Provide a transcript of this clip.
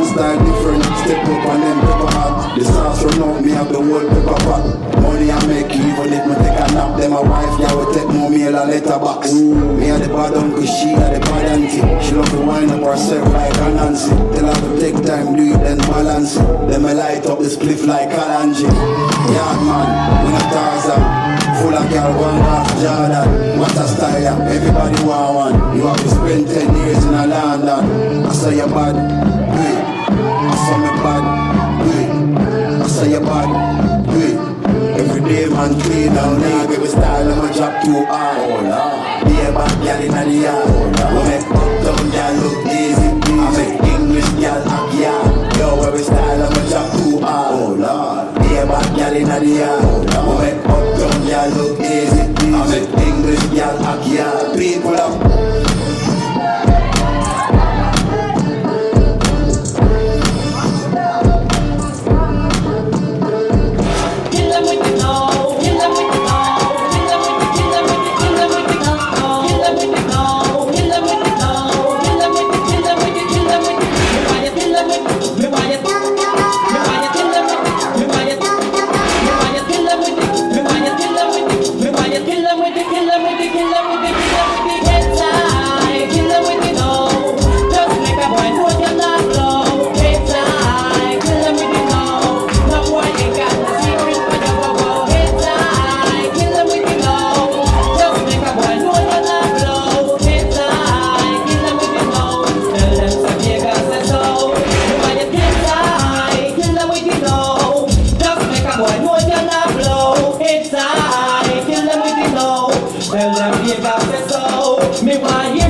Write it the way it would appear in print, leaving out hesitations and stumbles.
Style different, step up and then pepper hot. The sauce run out, me have the whole pepper pot. Money I make, even if me take a nap. Then my wife, yeah, will take more meal and letterbox. Me a the bad uncle, she a the bad auntie. She love to wind up herself like a Nancy. Tell her to take time, do it, then balance it. Then me light up the spliff like Kalanji. Yard man, when a Tarzan. Full of girl, one half Jordan. What a style, yeah. Everybody want one. You have to spend 10 years in a London. I say you're bad, do it. I saw me bad, do it. I say you're bad, do it. Every day man clean down there. Give me style, I'ma drop too hard. Oh Lord. Be a bad girl in the yard. We make uptown girl look easy. I make English girl act yard. Yo, every style, I'ma drop too hard. Oh Lord. Be a bad girl in the yard. We make uptown girl look easy. I make English girl act yard. People up. Tell them you got the soul, me why you